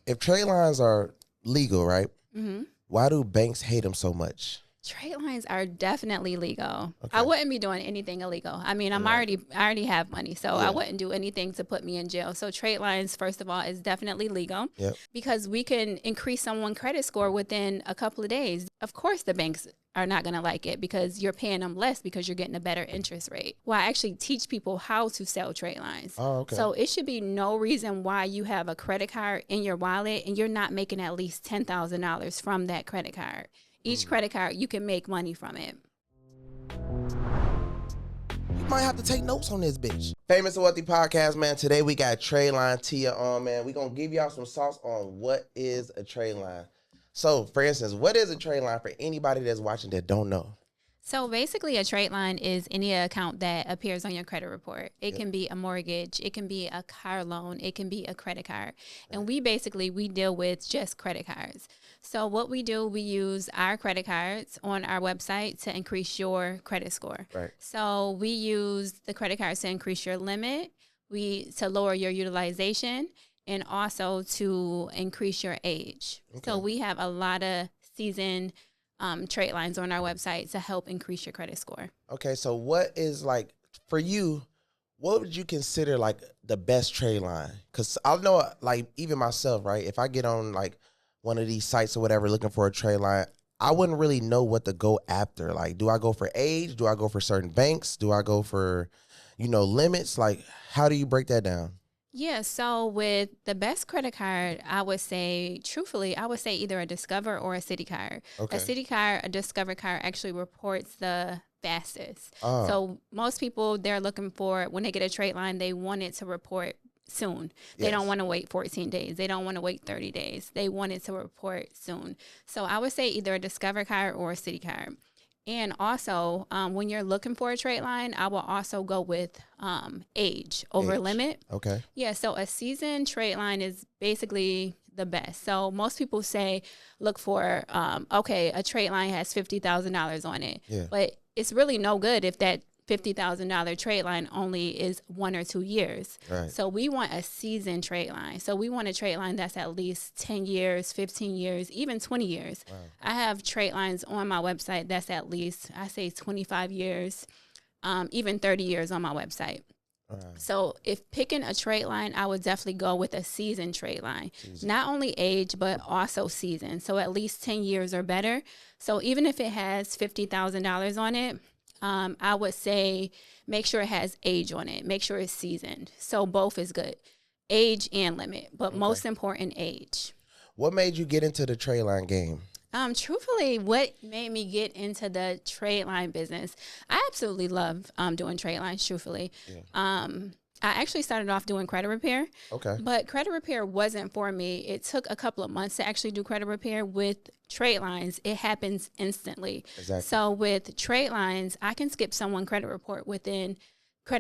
if trade lines are legal, right? Mm-hmm. Why do banks hate them so much? Trade lines are definitely legal. Okay. I wouldn't be doing anything illegal. I mean, I already have money, so I wouldn't do anything to put me in jail. So trade lines, first of all, is definitely legal because we can increase someone's credit score within a couple of days. Of course, the banks are not going to like it because you're paying them less because you're getting a better interest rate. Well, I actually teach people how to sell trade lines. Oh, okay. So it should be no reason why you have a credit card in your wallet and you're not making at least $10,000 from that credit card. Each credit card, you can make money from it. You might have to take notes on this bitch. Famous and Wealthy Podcast, man. Today we got Tradelinetiaa on, man. We're going to give y'all some sauce on what is a trade line. So, for instance, what is a trade line for anybody that's watching that don't know? So basically a trade line is any account that appears on your credit report. It can be a mortgage, it can be a car loan, it can be a credit card. And we deal with just credit cards. So what we do, we use our credit cards on our website to increase your credit score. Right. So we use the credit cards to increase your limit, to lower your utilization, and also to increase your age. Okay. So we have a lot of seasoned trade lines on our website to help increase your credit score. Okay, so what is, like, for you, what would you consider like the best trade line? Because I know, like, even myself, right, if I get on like one of these sites or whatever looking for a trade line, I wouldn't really know what to go after. Like, do I go for age? Do I go for certain banks? Do I go for, limits? Like, how do you break that down? Yeah, so with the best credit card, I would say either a Discover or a Citi card. Okay. A Discover card actually reports the fastest. So most people, they're looking for, when they get a trade line, they want it to report soon. They don't want to wait 14 days. They don't want to wait 30 days. They want it to report soon. So I would say either a Discover card or a Citi card. And also, when you're looking for a trade line, I will also go with age over limit. Okay. Yeah, so a seasoned trade line is basically the best. So most people say, look for, a trade line has $50,000 on it. Yeah. But it's really no good if that $50,000 trade line only is 1 or 2 years. Right. So we want a seasoned trade line. So we want a trade line that's at least 10 years, 15 years, even 20 years. Wow. I have trade lines on my website that's at least, I say 25 years, even 30 years on my website. Right. So if picking a trade line, I would definitely go with a seasoned trade line. Not only age, but also seasoned. So at least 10 years or better. So even if it has $50,000 on it, I would say make sure it has age on it. Make sure it's seasoned. So both is good. Age and limit, but most important, age. What made you get into the trade line game? Truthfully, what made me get into the trade line business, I absolutely love doing trade lines, truthfully. Yeah. I actually started off doing credit repair. Okay. But credit repair wasn't for me. It took a couple of months to actually do credit repair. With trade lines, it happens instantly. Exactly. So with trade lines, I can skip someone's credit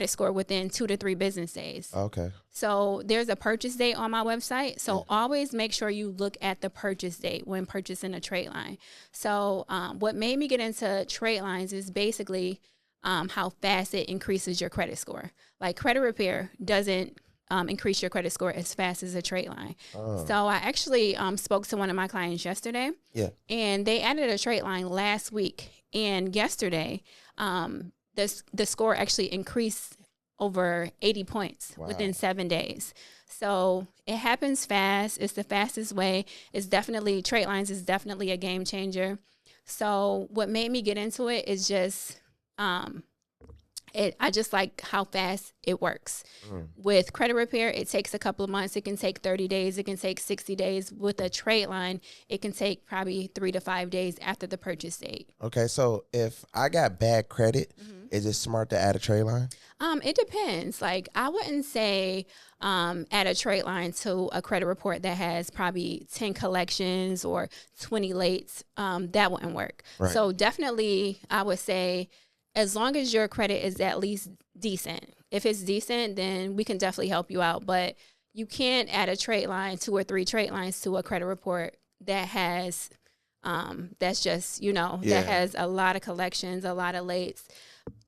score within 2 to 3 business days. Okay. So there's a purchase date on my website. So always make sure you look at the purchase date when purchasing a trade line. So what made me get into trade lines is basically how fast it increases your credit score. Like credit repair doesn't increase your credit score as fast as a trade line. Oh. So I actually spoke to one of my clients yesterday. Yeah. And they added a trade line last week. And yesterday, the score actually increased over 80 points within 7 days. So it happens fast. It's the fastest way. Trade lines is definitely a game changer. So what made me get into it is just, I just like how fast it works. With credit repair, it takes a couple of months. It can take 30 days. It can take 60 days. With a trade line, it can take probably 3 to 5 days after the purchase date. Okay, so if I got bad credit, is it smart to add a trade line? It depends. Like, I wouldn't say add a trade line to a credit report that has probably 10 collections or 20 lates. That wouldn't work. Right. So definitely, I would say, as long as your credit is at least decent. If it's decent, then we can definitely help you out. But you can't add a trade line, 2 or 3 trade lines to a credit report that has, that has a lot of collections, a lot of lates.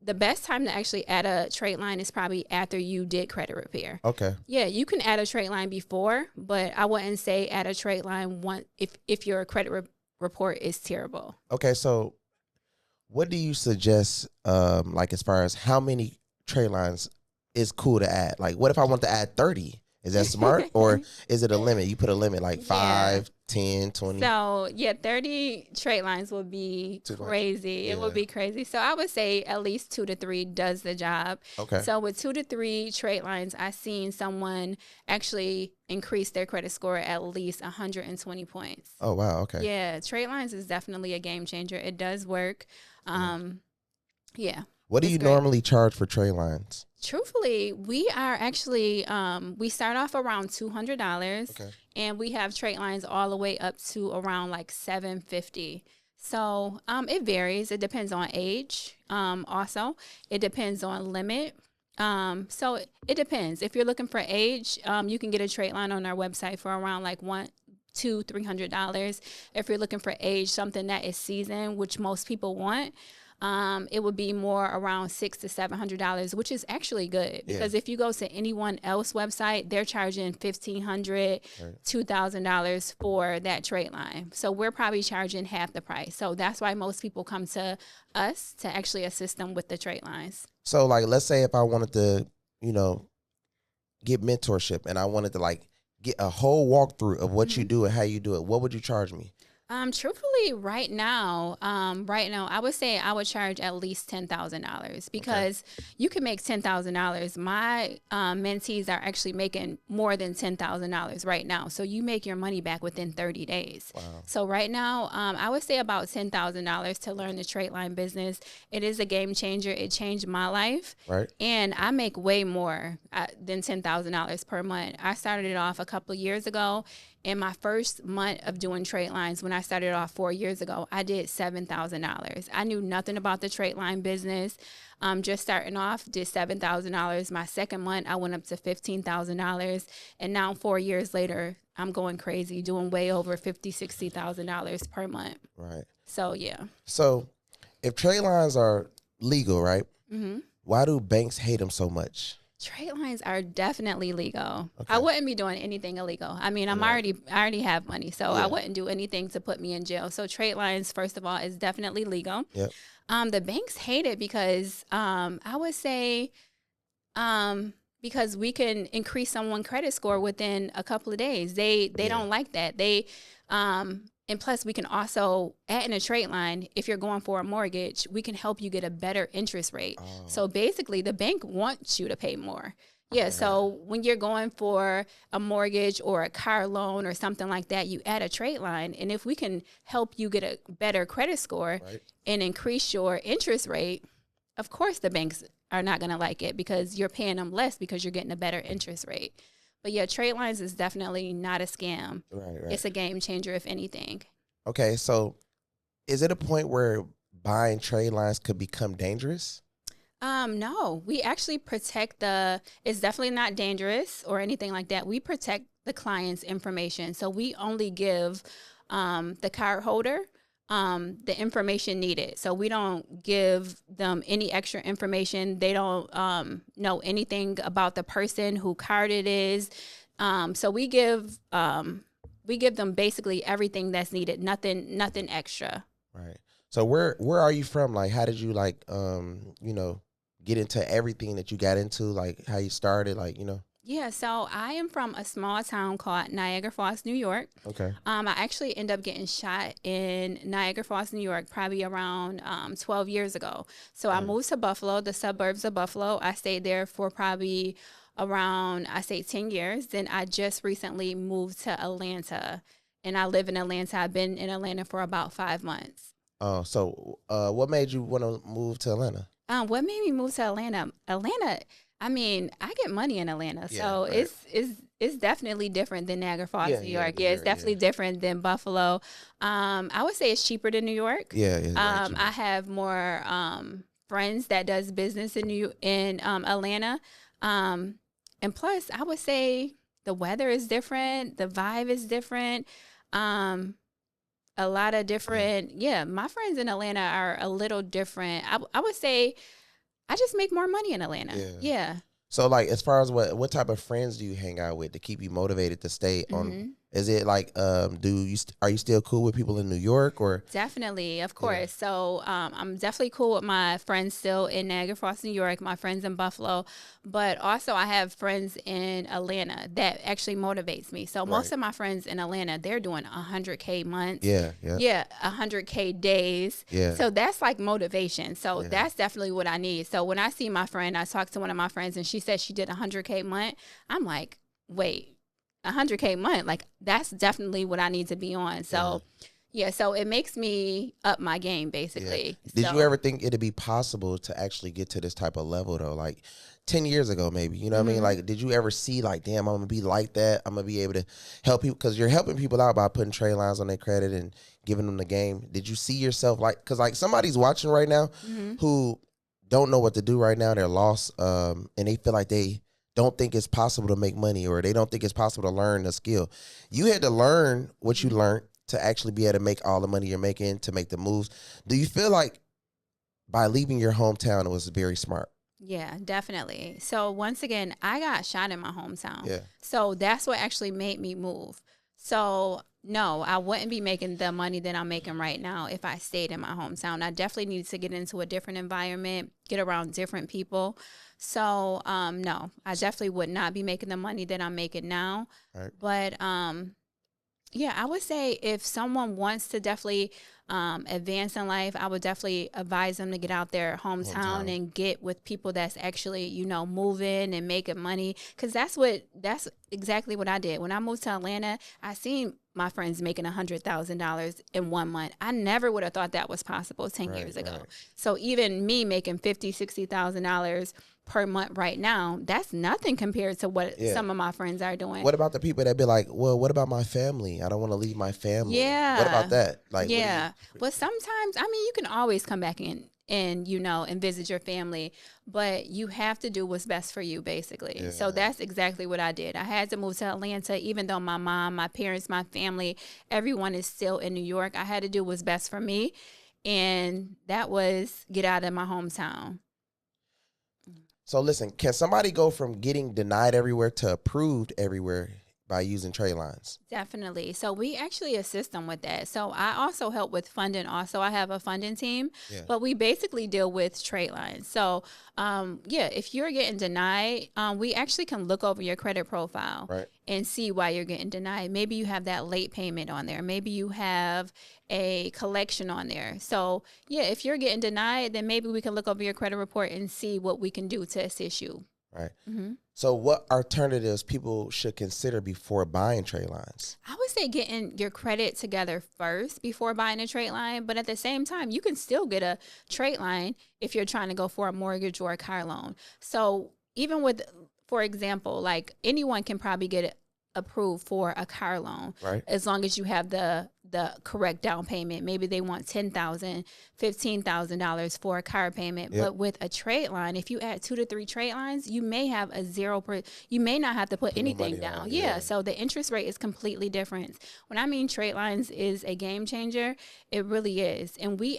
the best time to actually add a trade line is probably after you did credit repair. Okay. Yeah, you can add a trade line before, but I wouldn't say add a trade line if your credit report is terrible. Okay, so what do you suggest, like as far as how many trade lines is cool to add? Like, what if I want to add 30? Is that smart, or is it a limit? You put a limit like 5, 10, 20. So yeah, 30 trade lines would be crazy. Yeah. It would be crazy. So I would say at least 2 to 3 does the job. Okay. So with 2 to 3 trade lines, I've seen someone actually increase their credit score at least 120 points. Oh wow. Okay. Yeah, trade lines is definitely a game changer. It does work. Yeah. What do you normally charge for trade lines? Truthfully, we are actually, we start off around $200, okay, and we have trade lines all the way up to around like $750. So it varies. It depends on age. Also, it depends on limit. So it depends. If you're looking for age, you can get a trade line on our website for around like $200-$300. If you're looking for age, something that is seasoned, which most people want, it would be more around $600 to $700, which is actually good because if you go to anyone else website, they're charging $1,500, $2,000 for that trade line. So we're probably charging half the price. So that's why most people come to us to actually assist them with the trade lines. So like, let's say if I wanted to, get mentorship and I wanted to like get a whole walkthrough of what you do and how you do it, what would you charge me? Truthfully, right now, I would say I would charge at least $10,000 because you can make $10,000. My mentees are actually making more than $10,000 right now. So you make your money back within 30 days. Wow. So right now, I would say about $10,000 to learn the trade line business. It is a game changer. It changed my life. Right. And I make way more than $10,000 per month. I started it off a couple of years ago. In my first month of doing trade lines, when I started off 4 years ago, I did $7,000. I knew nothing about the trade line business. Just starting off, did $7,000. My second month, I went up to $15,000. And now 4 years later, I'm going crazy, doing way over $50,000, $60,000 per month. Right. So, yeah. So if trade lines are legal, right, Mm-hmm. why do banks hate them so much? Trade lines are definitely legal. Okay. I wouldn't be doing anything illegal. I mean, I already have money, so I wouldn't do anything to put me in jail. So trade lines, first of all, is definitely legal. Yep. The banks hate it because I would say because we can increase someone's credit score within a couple of days. They don't like that. And plus, we can also add in a trade line. If you're going for a mortgage, we can help you get a better interest rate. Oh. So basically, the bank wants you to pay more. Yeah, so when you're going for a mortgage or a car loan or something like that, you add a trade line. And if we can help you get a better credit score and increase your interest rate, of course the banks are not going to like it because you're paying them less because you're getting a better interest rate. But yeah, trade lines is definitely not a scam. Right. It's a game changer, if anything. Okay, so is it a point where buying trade lines could become dangerous? No, we actually protect it's definitely not dangerous or anything like that. We protect the client's information. So we only give the card holder the information needed. So we don't give them any extra information. They don't know anything about the person who card it is. So we give them basically everything that's needed, nothing extra. Right. So where are you from? Like, how did you get into everything that you got into? Like, how you started? Like, Yeah, so I am from a small town called Niagara Falls, New York. Okay. I actually ended up getting shot in Niagara Falls, New York, probably around 12 years ago. So I moved to Buffalo, the suburbs of Buffalo. I stayed there for probably around, 10 years. Then I just recently moved to Atlanta, and I live in Atlanta. I've been in Atlanta for about 5 months. Oh, so what made you want to move to Atlanta? What made me move to Atlanta? I mean, I get money in Atlanta, so it's definitely different than Niagara Falls, New York. Yeah, it's definitely different than Buffalo. I would say it's cheaper than New York. Yeah, I have more friends that does business in Atlanta, and plus, I would say the weather is different, the vibe is different. A lot of different. Yeah, my friends in Atlanta are a little different. I would say I just make more money in Atlanta. Yeah. So like, as far as what type of friends do you hang out with to keep you motivated to stay on? Is it like, are you still cool with people in New York or? Definitely, of course. Yeah. So I'm definitely cool with my friends still in Niagara Falls, New York, my friends in Buffalo, but also I have friends in Atlanta that actually motivates me. So most of my friends in Atlanta, they're doing 100K months. Yeah, 100K days. Yeah. So that's like motivation. So that's definitely what I need. So when I see my friend, I talked to one of my friends and she said she did 100K month. I'm like, wait. 100K month, like that's definitely what I need to be on. So so it makes me up my game basically. Did you ever think it'd be possible to actually get to this type of level though? Like 10 years ago, maybe, you know what I mean? Like, did you ever see like, damn, I'm gonna be like that. I'm gonna be able to help people, because you're helping people out by putting trade lines on their credit and giving them the game. Did you see yourself like, because like somebody's watching right now who don't know what to do right now. They're lost, and they feel like they don't think it's possible to make money, or they don't think it's possible to learn a skill. You had to learn what you learned to actually be able to make all the money you're making, to make the moves. Do you feel like by leaving your hometown, it was very smart? Yeah, definitely. So once again, I got shot in my hometown. Yeah. So that's what actually made me move. So no, I wouldn't be making the money that I'm making right now if I stayed in my hometown. I definitely needed to get into a different environment, get around different people. So, no, I definitely would not be making the money that I'm making now. Right. But, yeah, I would say if someone wants to definitely advance in life, I would definitely advise them to get out their hometown and get with people that's actually, you know, moving and making money. Because that's exactly what I did. When I moved to Atlanta, I seen my friends making $100,000 in 1 month. I never would have thought that was possible 10 years ago. Right. So even me making $50,000, $60,000 per month right now, that's nothing compared to what some of my friends are doing. What about the people that be like, well, what about my family? I don't want to leave my family. Yeah. What about that? Like, but sometimes, I mean, you can always come back and you know, and visit your family, but you have to do what's best for you, basically. Yeah. So that's exactly what I did. I had to move to Atlanta, even though my mom, my parents, my family, everyone is still in New York. I had to do what's best for me, and that was get out of my hometown. So listen, can somebody go from getting denied everywhere to approved everywhere by using trade lines? Definitely. So we actually assist them with that. So I also help with funding. Also, I have a funding team, but we basically deal with trade lines. So if you're getting denied, we actually can look over your credit profile and see why you're getting denied. Maybe you have that late payment on there. Maybe you have a collection on there. So if you're getting denied, then maybe we can look over your credit report and see what we can do to assist you. Right. Mm-hmm. So what alternatives people should consider before buying trade lines? I would say getting your credit together first before buying a trade line. But at the same time, you can still get a trade line if you're trying to go for a mortgage or a car loan. So even with, for example, like anyone can probably get it approved for a car loan, as long as you have the correct down payment. Maybe they want $10,000, $15,000 for a car payment. But with a trade line, if you add 2 to 3 trade lines, you may have a you may not have to put anything down. So the interest rate is completely different. When I mean trade lines is a game changer, it really is. And I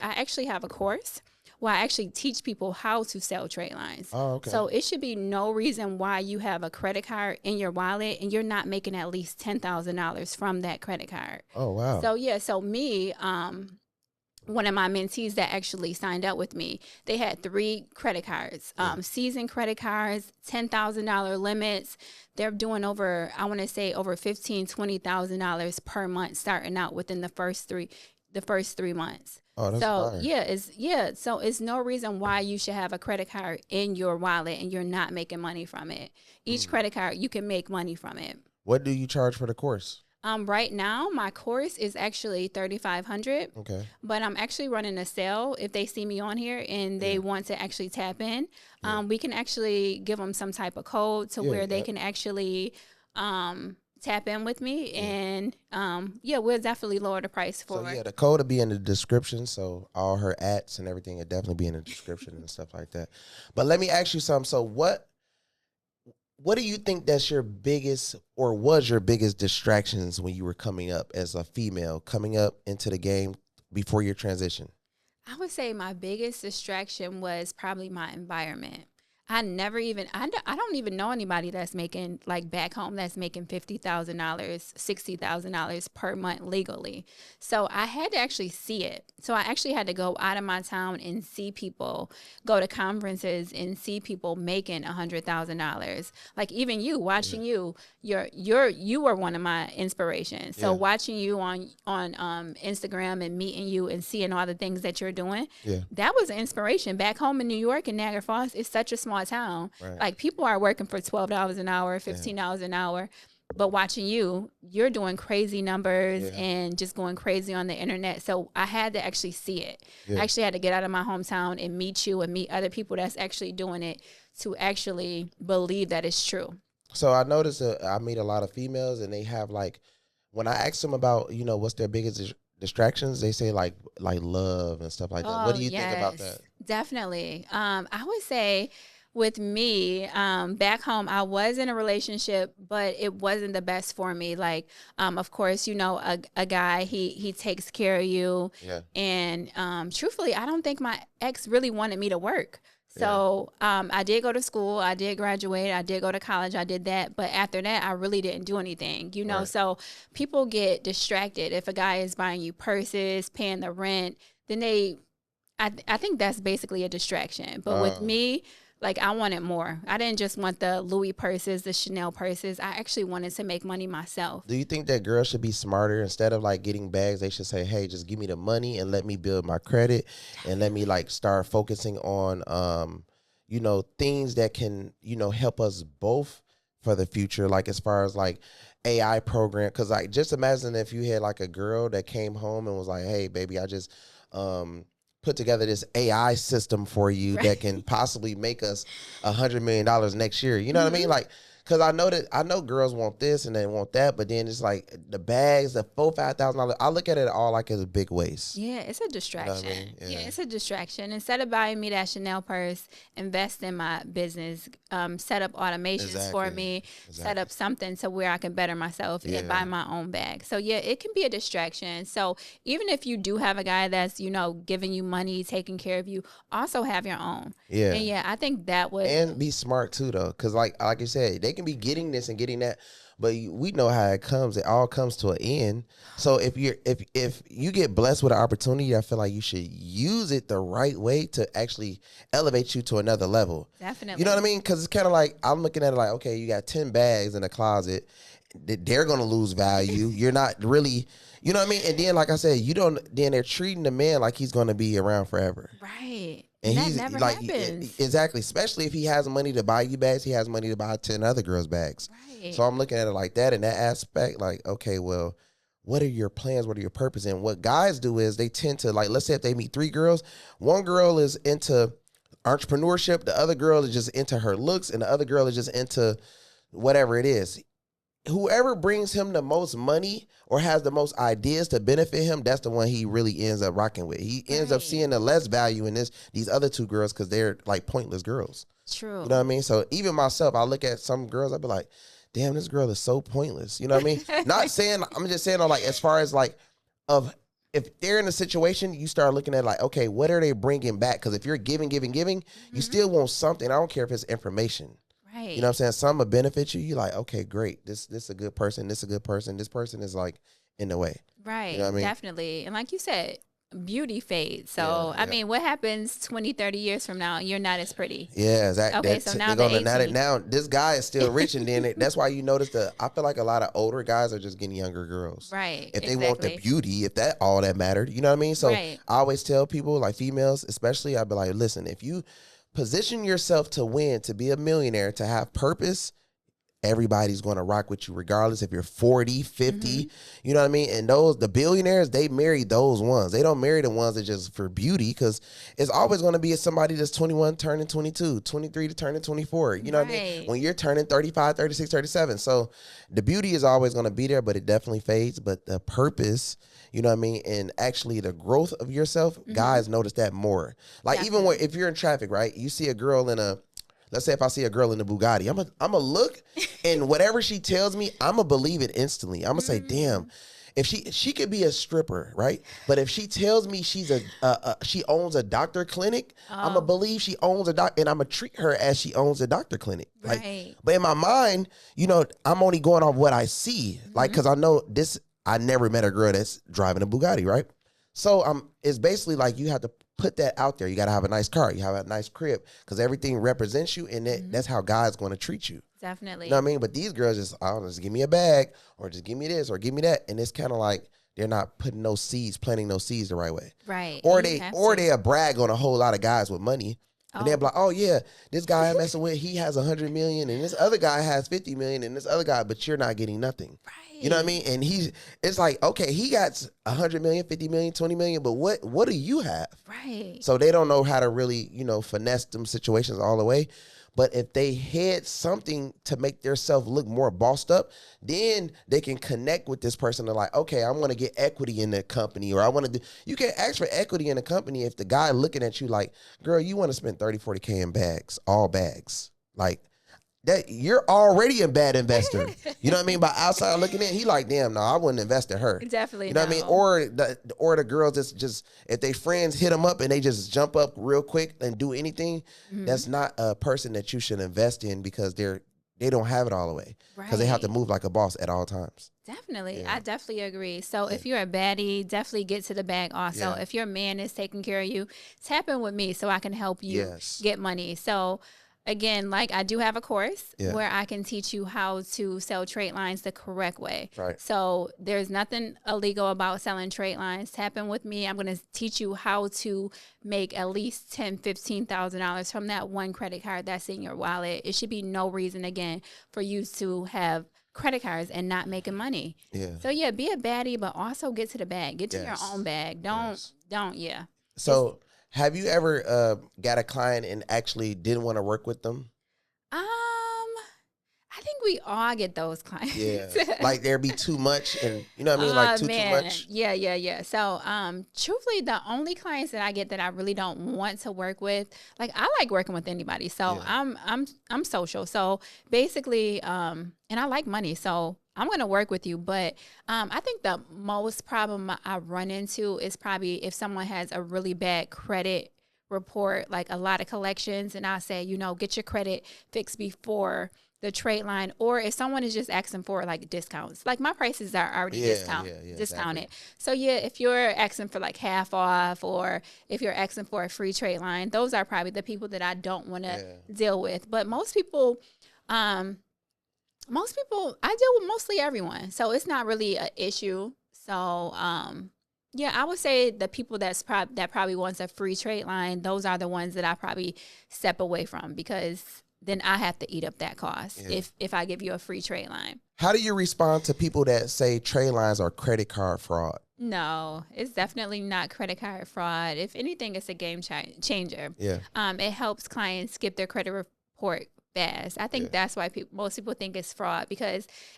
actually have a course where I actually teach people how to sell trade lines. Oh, okay. So it should be no reason why you have a credit card in your wallet and you're not making at least $10,000 from that credit card. Oh, wow. So me, one of my mentees that actually signed up with me, they had 3 credit cards, season credit cards, $10,000 limits. They're doing over $15,000, $20,000 per month starting out within the first 3 months. Oh, that's fine. So it's no reason why you should have a credit card in your wallet and you're not making money from it. Each credit card, you can make money from it. What do you charge for the course? Right now, my course is actually $3,500. Okay. But I'm actually running a sale. If they see me on here and they want to actually tap in, we can actually give them some type of code to where they can actually tap in with me, and we'll definitely lower the price for it. The code will be in the description, so all her ads and everything will definitely be in the description and stuff like that. But let me ask you something. So what do you think that's your biggest, or was your biggest distractions when you were coming up as a female, coming up into the game before your transition? I would say my biggest distraction was probably my environment. I don't even know anybody that's making, like back home, that's making $50,000, $60,000 per month legally. So I had to actually see it. So I actually had to go out of my town and see people, go to conferences and see people making $100,000. Like even you, watching you were one of my inspirations. So watching you on Instagram and meeting you and seeing all the things that you're doing, that was an inspiration. Back home in New York and Niagara Falls, it's such a small town. Right. Like people are working for $12 an hour, $15 an hour. But watching you're doing crazy numbers and just going crazy on the internet. So I had to actually see it. I actually had to get out of my hometown and meet you and meet other people that's actually doing it to actually believe that it's true. So I noticed I meet a lot of females and they have like, when I ask them about, what's their biggest distractions, they say like love and stuff like that. What do you think about that? Definitely. I would say, with me, back home, I was in a relationship, but it wasn't the best for me. Like, of course, a guy, he takes care of you. Yeah. And truthfully, I don't think my ex really wanted me to work. So I did go to school. I did graduate. I did go to college. I did that. But after that, I really didn't do anything, Right. So people get distracted. If a guy is buying you purses, paying the rent, then I think that's basically a distraction. But with me, like, I wanted more. I didn't just want the Louis purses, the Chanel purses. I actually wanted to make money myself. Do you think that girls should be smarter? Instead of like getting bags, they should say, hey, just give me the money and let me build my credit and let me like start focusing on, things that can, help us both for the future. Like as far as like AI program. Cause like, just imagine if you had like a girl that came home and was like, hey, baby, I just, put together this AI system for you that can possibly make us $100 million next year. You know what I mean? Like, cause I know girls want this and they want that, but then it's like the bags, the $4,000-$5,000. I look at it all like it's a big waste. Yeah, it's a distraction. You know what I mean? Yeah, it's a distraction. Instead of buying me that Chanel purse, invest in my business, set up automations for me, set up something to where I can better myself and buy my own bag. So yeah, it can be a distraction. So even if you do have a guy that's, giving you money, taking care of you, also have your own. Yeah. And I think that would. And be smart too though. Cause like you said, they can be getting this and getting that, but we know how it comes. It all comes to an end. So if you get blessed with an opportunity, I feel like you should use it the right way to actually elevate you to another level. Definitely. You know what I mean? Because it's kind of like, I'm looking at it like, okay, you got 10 bags in the closet. They're going to lose value. You're not really, you know what I mean? And then, like I said, then they're treating the man like he's going to be around forever. Right. And that never happens. Exactly. Especially if he has money to buy you bags, he has money to buy 10 other girls' bags. Right. So I'm looking at it like that in that aspect. Like, okay, well, what are your plans? What are your purpose? And what guys do is they tend to, like, let's say if they meet 3 girls, one girl is into entrepreneurship, the other girl is just into her looks, and the other girl is just into whatever it is. Whoever brings him the most money or has the most ideas to benefit him, that's the one he really ends up rocking with. He ends up seeing the less value in these other 2 girls because they're like pointless girls. True. You know what I mean? So even myself, I look at some girls, I be like, damn, this girl is so pointless. You know what I mean? Not saying, I'm just saying, like, as far as like, if they're in a situation, you start looking at like, okay, what are they bringing back? Because if you're giving, you still want something. I don't care if it's information. Right. You know what I'm saying? Some will benefit you. You're like, okay, great. This is a good person. This is a good person. This person is like in the way. Right. You know what I mean? Definitely. And like you said, beauty fades. So, I mean, what happens 20, 30 years from now? You're not as pretty. Yeah, exactly. Okay, so now now this guy is still rich. And then that's why you notice I feel like a lot of older guys are just getting younger girls. Right. If they want the beauty, if that all that mattered, you know what I mean? So I always tell people, like females especially, I'd be like, listen, if you position yourself to win, to be a millionaire, to have purpose, everybody's going to rock with you regardless if you're 40, 50, you know what I mean? And the billionaires, they marry those ones. They don't marry the ones that just for beauty, because it's always going to be somebody that's 21 turning 22, 23 to turning 24, you know what I mean? When you're turning 35, 36, 37. So the beauty is always going to be there, but it definitely fades. But the purpose, you know what I mean? And actually the growth of yourself, guys notice that more. Like even if you're in traffic, right? You see a girl let's say if I see a girl in a Bugatti, I'm a look, and whatever she tells me, I'm going to believe it instantly. I'm going to say, damn. if she could be a stripper, right? But if she tells me she owns a doctor clinic, I'm gonna believe she owns a doctor, and I'm gonna treat her as she owns a doctor clinic. Right. But in my mind, I'm only going off what I see, because I know this. I never met a girl that's driving a Bugatti, right? So it's basically like you have to put that out there. You got to have a nice car. You have a nice crib, because everything represents you, and that's how God's going to treat you. Definitely. You know what I mean? But these girls just give me a bag, or just give me this, or give me that, and it's kind of like they're not planting those seeds the right way. Right. Or they brag on a whole lot of guys with money. And they're like, oh yeah, this guy I'm messing with, he has 100 million, and this other guy has 50 million, and this other guy, but you're not getting nothing. Right. You know what I mean? And it's like, okay, he got 100 million, 50 million, 20 million, but what do you have? Right. So they don't know how to really, finesse them situations all the way. But if they had something to make themselves look more bossed up, then they can connect with this person. They're like, okay, I'm going to get equity in the company, or I want to do. You can't ask for equity in the company if the guy looking at you like, girl, you want to spend 30, 40K in bags, all bags. Like, that you're already a bad investor. You know what I mean? By outside looking in, he like, damn, no, I wouldn't invest in her. Definitely. You know what I mean? Or the girls just if they friends hit them up and they just jump up real quick and do anything, that's not a person that you should invest in, because they don't have it all the way, because they have to move like a boss at all times. Definitely. Yeah. I definitely agree. So if you're a baddie, definitely get to the bag also. Yeah. If your man is taking care of you, tap in with me so I can help you get money. So again, like, I do have a course where I can teach you how to sell trade lines the correct way. Right. So there's nothing illegal about selling trade lines. Tap in with me. I'm going to teach you how to make at least $10,000, $15,000 from that one credit card that's in your wallet. It should be no reason, again, for you to have credit cards and not making money. Yeah. So yeah, be a baddie, but also get to the bag. Get to your own bag. Don't. So have you ever got a client and actually didn't want to work with them? I think we all get those clients. Yeah, like there be too much, and you know what I mean, like too much. Yeah. So, truthfully, the only clients that I get that I really don't want to work with, like, I like working with anybody. So I'm social. So basically, and I like money. So I'm going to work with you. But I think the most problem I run into is probably if someone has a really bad credit report, like a lot of collections, and I say, get your credit fixed before the trade line, or if someone is just asking for like discounts, like my prices are already discounted. Exactly. So if you're asking for like half off, or if you're asking for a free trade line, those are probably the people that I don't want to deal with. But most people, I deal with mostly everyone, so it's not really an issue. So I would say the people that probably wants a free trade line, those are the ones that I probably step away from, because then I have to eat up that cost if I give you a free trade line. How do you respond to people that say trade lines are credit card fraud? No, it's definitely not credit card fraud. If anything, it's a game changer. Yeah. It helps clients skip their credit report fast. I think that's why most people think it's fraud,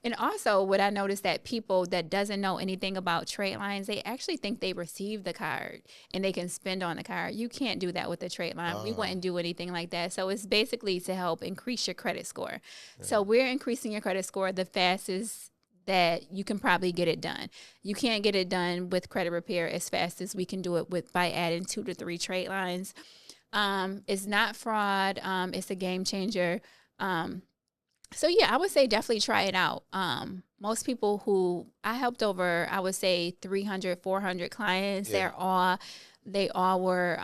and also what I noticed, that people that doesn't know anything about trade lines, they actually think they received the card and they can spend on the card. You can't do that with the trade line. We wouldn't do anything like that. So it's basically to help increase your credit score. Yeah. So we're increasing your credit score the fastest that you can probably get it done. You can't get it done with credit repair as fast as we can do it by adding 2 to 3 trade lines. It's not fraud. It's a game changer. I would say definitely try it out. Most people who I helped over, I would say 300, 400 clients, they all were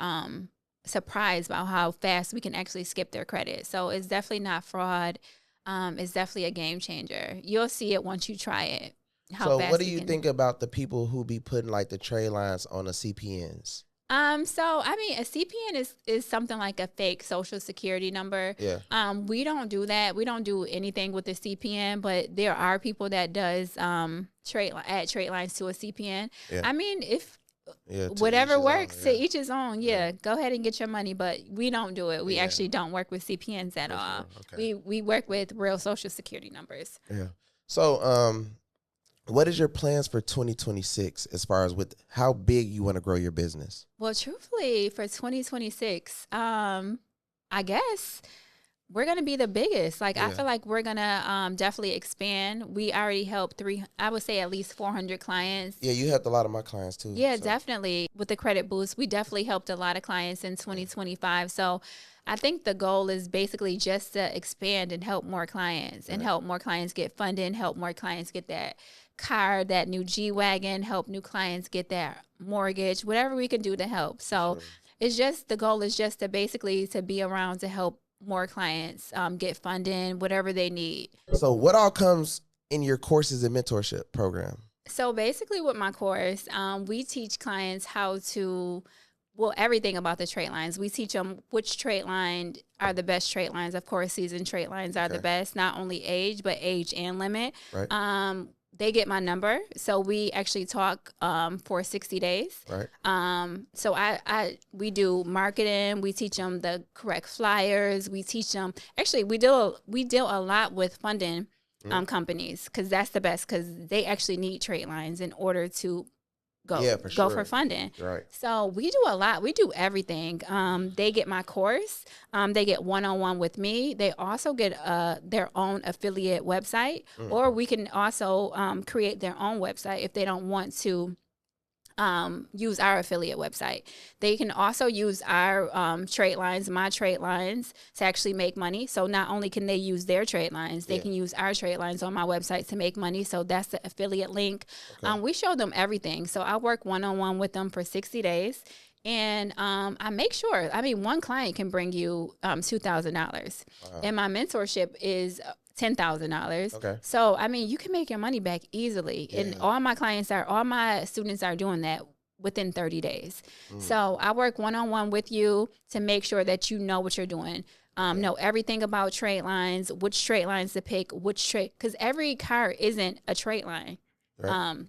surprised about how fast we can actually skip their credit. So it's definitely not fraud. It's definitely a game changer. You'll see it once you try it. So what do you think about the people who be putting like the trade lines on the CPNs? A CPN is something like a fake social security number. Yeah. We don't do that. We don't do anything with the CPN, but there are people that does add trade lines to a CPN. Yeah. I mean, if whatever works, to each his own. Yeah. Go ahead and get your money, but we don't do it. We actually don't work with CPNs at all. Sure. Okay. We work with real social security numbers. Yeah. So, what is your plans for 2026 as far as with how big you want to grow your business? Well, truthfully, for 2026, I guess we're going to be the biggest. Like, I feel like we're going to definitely expand. We already helped I would say at least 400 clients. Yeah, you helped a lot of my clients too. Yeah, so. Definitely. With the credit boost, we definitely helped a lot of clients in 2025. So I think the goal is basically just to expand and help more clients and help more clients get funding, help more clients get that car, that new G-Wagon, help new clients get that mortgage, whatever we can do to help. So it's just, the goal is just to basically to be around to help more clients get funding, whatever they need. So what all comes in your courses and mentorship program? So basically with my course, we teach clients how to, well, everything about the trade lines. We teach them which trade line are the best trade lines. Of course, seasoned trade lines are the best, not only age, but age and limit. Right. They get my number, so we actually talk for 60 days. Right. So we do marketing. We teach them the correct flyers. We teach them. Actually, we deal a lot with funding companies, because that's the best, because they actually need trade lines in order to go for funding. Right. So we do a lot. We do everything. They get my course. They get one-on-one with me. They also get their own affiliate website, or we can also create their own website if they don't want to use our affiliate website. They can also use our trade lines, my trade lines, to actually make money. So not only can they use their trade lines, they can use our trade lines on my website to make money. So that's the affiliate link. Okay. We show them everything. So I work one-on-one with them for 60 days. And I make sure, one client can bring you $2,000. Wow. And my mentorship is $10,000. Okay. So, you can make your money back easily. Yeah. And all my students are doing that within 30 days. So I work one-on-one with you to make sure that you know what you're doing. Know everything about trade lines, which trade lines to pick, because every car isn't a trade line. Right.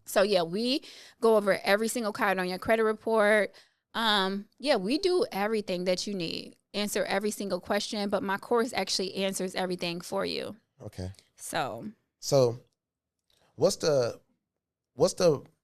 So yeah, we go over every single card on your credit report. We do everything that you need. Answer every single question, but my course actually answers everything for you. Okay. So what's the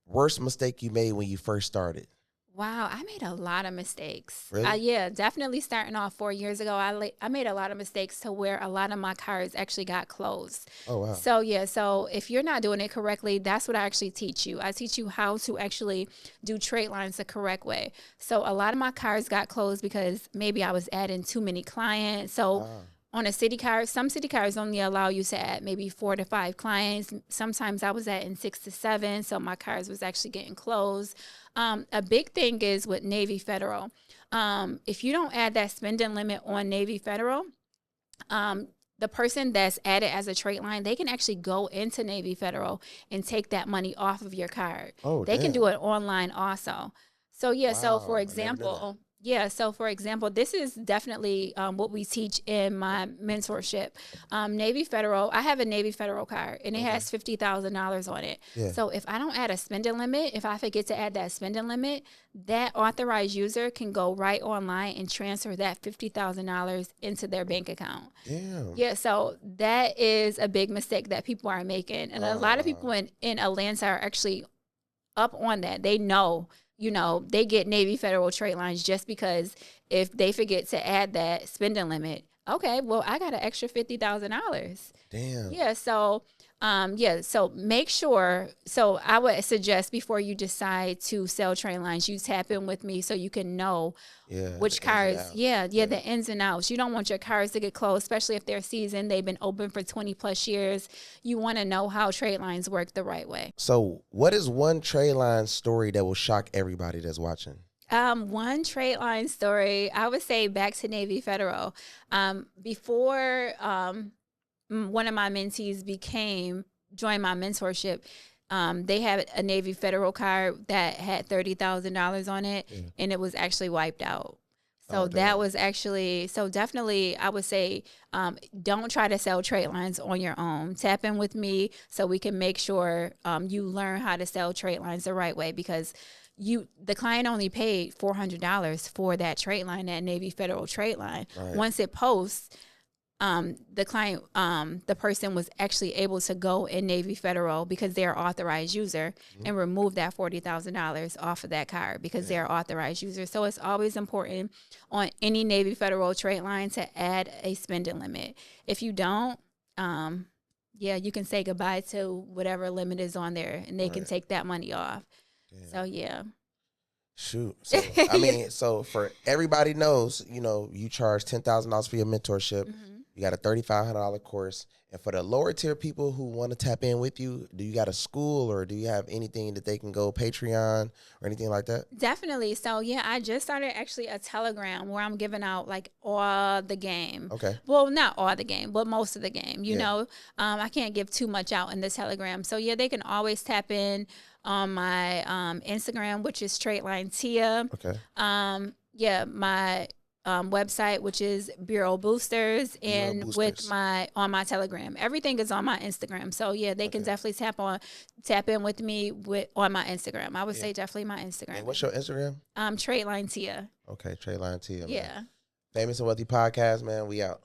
worst mistake you made when you first started? Wow, I made a lot of mistakes. Really? Definitely starting off 4 years ago, I made a lot of mistakes to where a lot of my cards actually got closed. Oh, wow. So if you're not doing it correctly, that's what I actually teach you. I teach you how to actually do trade lines the correct way. So a lot of my cards got closed because maybe I was adding too many clients. So on a city card, some city cards only allow you to add maybe 4 to 5 clients. Sometimes I was adding 6 to 7, so my cards was actually getting closed. A big thing is with Navy Federal. If you don't add that spending limit on Navy Federal, the person that's added as a trade line, they can actually go into Navy Federal and take that money off of your card. Oh, they can do it online also. So yeah, so for example, this is definitely what we teach in my mentorship. Navy Federal, I have a Navy Federal card, and it has $50,000 on it. Yeah. So if I don't add a spending limit, if I forget to add that spending limit, that authorized user can go right online and transfer that $50,000 into their bank account. Damn. Yeah, so that is a big mistake that people are making. And a lot of people in Atlanta are actually up on that. They know. They get Navy Federal trade lines just because if they forget to add that spending limit, okay, well, I got an extra $50,000. Damn. Yeah, so so make sure. So I would suggest before you decide to sell trade lines, you tap in with me so you can know which cars. The ins and outs. You don't want your cars to get closed, especially if they're seasoned. They've been open for 20 plus years. You want to know how trade lines work the right way. So what is one trade line story that will shock everybody that's watching? One trade line story, I would say back to Navy Federal. Before one of my mentees joined my mentorship, they had a Navy Federal card that had $30,000 on it, and it was actually wiped out. So that was actually, definitely I would say don't try to sell trade lines on your own. Tap in with me so we can make sure you learn how to sell trade lines the right way, because the client only paid $400 for that trade line, that Navy Federal trade line. Right. Once it posts, the client, the person was actually able to go in Navy Federal because they're authorized user and remove that $40,000 off of that card because they're authorized user. So it's always important on any Navy Federal trade line to add a spending limit. If you don't, you can say goodbye to whatever limit is on there, and they can take that money off. Damn. So yeah. Shoot. So I mean, so for everybody knows, you know, you charge $10,000 for your mentorship. You got a $3,500 course. And for the lower tier people who want to tap in with you, do you got a school or do you have anything that they can go Patreon or anything like that? Definitely. So yeah, I just started actually a Telegram where I'm giving out like all the game. Okay. Well, not all the game, but most of the game. You know, I can't give too much out in the Telegram. So yeah, they can always tap in on my Instagram, which is Tradelinetiaa. Okay. My website, which is Bureau Boosters, and with on my Telegram. Everything is on my Instagram. So yeah, they can definitely tap in with me on my Instagram. I would say definitely my Instagram. And what's your Instagram? Tradelinetiaa. Okay, Tradelinetiaa. Yeah. Famous and Wealthy Podcast, man. We out.